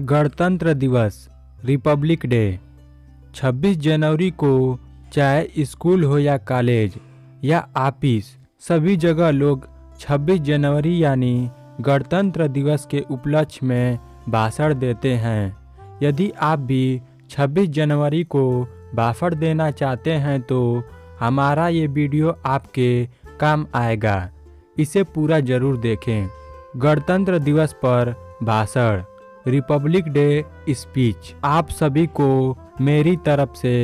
गणतंत्र दिवस Republic day 26 जनवरी को चाहे स्कूल हो या कॉलेज या ऑफिस, सभी जगह लोग 26 जनवरी यानी गणतंत्र दिवस के उपलक्ष्य में भाषण देते हैं। यदि आप भी 26 जनवरी को भाषण देना चाहते हैं तो हमारा ये वीडियो आपके काम आएगा। इसे पूरा जरूर देखें। गणतंत्र दिवस पर भाषण, रिपब्लिक डे स्पीच। आप सभी को मेरी तरफ से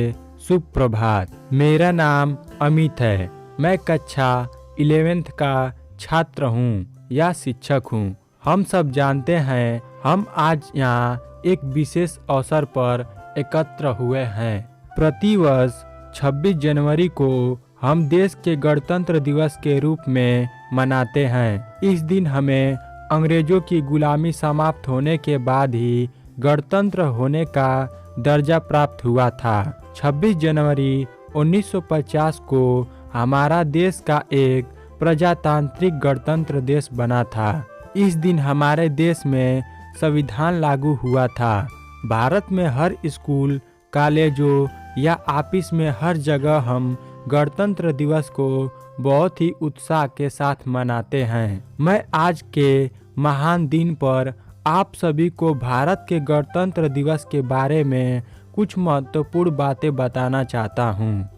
शुभ प्रभात। मेरा नाम अमित है। मैं कक्षा 11th का छात्र हूँ या शिक्षक हूँ। हम सब जानते हैं हम आज यहाँ एक विशेष अवसर पर एकत्र हुए हैं। प्रतिवर्ष 26 जनवरी को हम देश के गणतंत्र दिवस के रूप में मनाते हैं। इस दिन हमें अंग्रेजों की गुलामी समाप्त होने के बाद ही गणतंत्र होने का दर्जा प्राप्त हुआ था। 26 जनवरी 1950 को हमारा देश का एक प्रजातांत्रिक गणतंत्र देश बना था। इस दिन हमारे देश में संविधान लागू हुआ था। भारत में हर स्कूल, कॉलेजों या ऑफिस में हर जगह हम गणतंत्र दिवस को बहुत ही उत्साह के साथ मनाते हैं। मैं आज के महान दिन पर आप सभी को भारत के गणतंत्र दिवस के बारे में कुछ महत्वपूर्ण बातें बताना चाहता हूँ।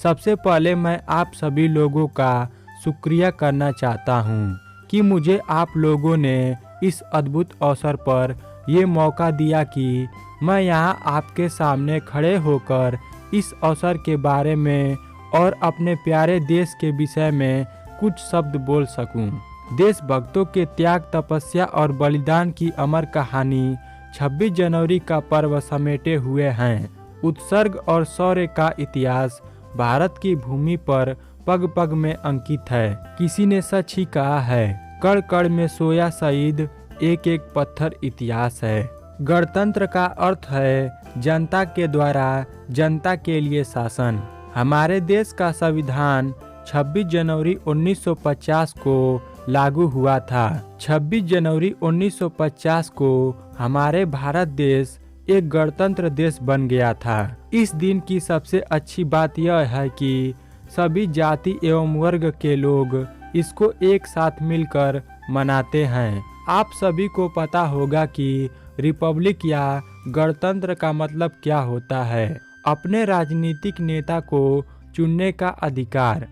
सबसे पहले मैं आप सभी लोगों का शुक्रिया करना चाहता हूँ कि मुझे आप लोगों ने इस अद्भुत अवसर पर ये मौका दिया कि मैं यहाँ आपके सामने खड़े होकर इस अवसर के बारे में और अपने प्यारे देश के विषय में कुछ शब्द बोल सकूं। देशभक्तों के त्याग, तपस्या और बलिदान की अमर कहानी 26 जनवरी का पर्व समेटे हुए हैं। उत्सर्ग और शौर्य का इतिहास भारत की भूमि पर पग पग में अंकित है। किसी ने सच ही कहा है, कण कण में सोया शहीद, एक एक पत्थर इतिहास है। गणतंत्र का अर्थ है जनता के द्वारा जनता के लिए शासन। हमारे देश का संविधान 26 जनवरी 1950 को लागू हुआ था। 26 जनवरी 1950 को हमारे भारत देश एक गणतंत्र देश बन गया था। इस दिन की सबसे अच्छी बात यह है कि सभी जाति एवं वर्ग के लोग इसको एक साथ मिलकर मनाते हैं। आप सभी को पता होगा कि रिपब्लिक या गणतंत्र का मतलब क्या होता है। अपने राजनीतिक नेता को चुनने का अधिकार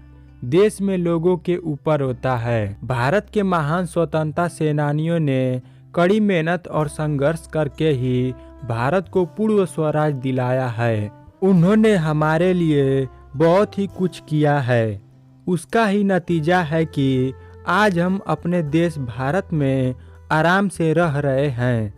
देश में लोगों के ऊपर होता है। भारत के महान स्वतंत्रता सेनानियों ने कड़ी मेहनत और संघर्ष करके ही भारत को पूर्ण स्वराज दिलाया है। उन्होंने हमारे लिए बहुत ही कुछ किया है। उसका ही नतीजा है कि आज हम अपने देश भारत में आराम से रह रहे हैं।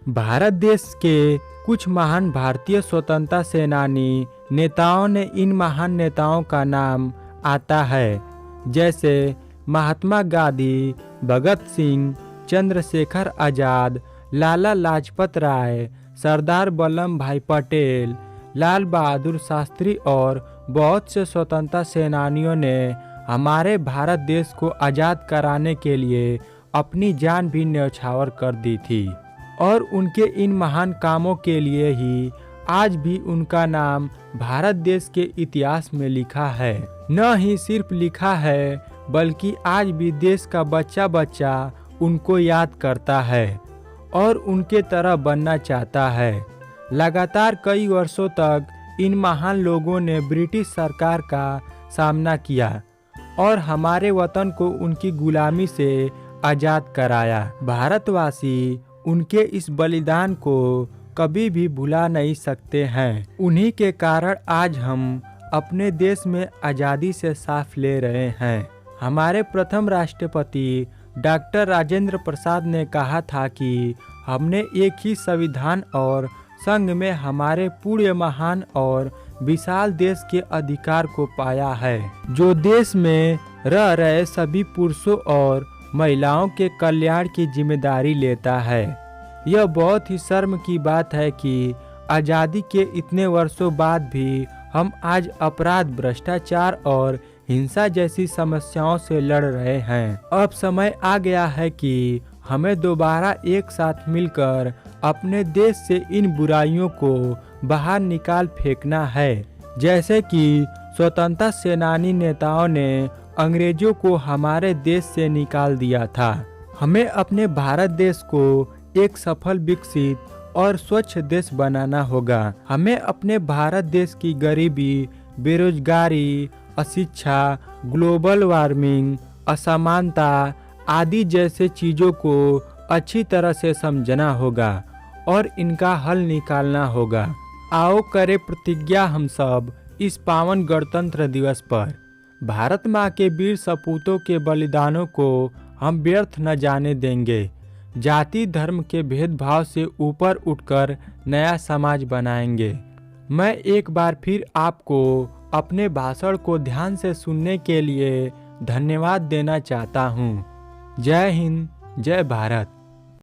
भारत देश के कुछ महान भारतीय स्वतंत्रता सेनानी नेताओं ने इन महान नेताओं का नाम आता है, जैसे महात्मा गांधी, भगत सिंह, चंद्रशेखर आजाद, लाला लाजपत राय, सरदार वल्लभ भाई पटेल, लाल बहादुर शास्त्री और बहुत से स्वतंत्रता सेनानियों ने हमारे भारत देश को आज़ाद कराने के लिए अपनी जान भी न्यौछावर कर दी थी। और उनके इन महान कामों के लिए ही आज भी उनका नाम भारत देश के इतिहास में लिखा है। न ही सिर्फ लिखा है बल्कि आज भी देश का बच्चा बच्चा उनको याद करता है और उनके तरह बनना चाहता है। लगातार कई वर्षों तक इन महान लोगों ने ब्रिटिश सरकार का सामना किया और हमारे वतन को उनकी गुलामी से आज़ाद कराया। भारतवासी उनके इस बलिदान को कभी भी भुला नहीं सकते हैं। उन्हीं के कारण आज हम अपने देश में आज़ादी से सांस ले रहे हैं। हमारे प्रथम राष्ट्रपति डॉक्टर राजेंद्र प्रसाद ने कहा था कि हमने एक ही संविधान और संघ में हमारे पूरे महान और विशाल देश के अधिकार को पाया है, जो देश में रह रहे सभी पुरुषों और महिलाओं के कल्याण की जिम्मेदारी लेता है। यह बहुत ही शर्म की बात है कि आज़ादी के इतने वर्षों बाद भी हम आज अपराध, भ्रष्टाचार और हिंसा जैसी समस्याओं से लड़ रहे हैं। अब समय आ गया है कि हमें दोबारा एक साथ मिलकर अपने देश से इन बुराइयों को बाहर निकाल फेंकना है, जैसे कि स्वतंत्रता सेनानी नेताओं ने अंग्रेजों को हमारे देश से निकाल दिया था। हमें अपने भारत देश को एक सफल, विकसित और स्वच्छ देश बनाना होगा। हमें अपने भारत देश की गरीबी, बेरोजगारी, अशिक्षा, ग्लोबल वार्मिंग, असमानता आदि जैसे चीज़ों को अच्छी तरह से समझना होगा और इनका हल निकालना होगा। आओ करें प्रतिज्ञा हम सब इस पावन गणतंत्र दिवस पर। भारत माँ के वीर सपूतों के बलिदानों को हम व्यर्थ न जाने देंगे। जाति धर्म के भेदभाव से ऊपर उठकर नया समाज बनाएंगे। मैं एक बार फिर आपको अपने भाषण को ध्यान से सुनने के लिए धन्यवाद देना चाहता हूँ। जय हिंद, जय भारत।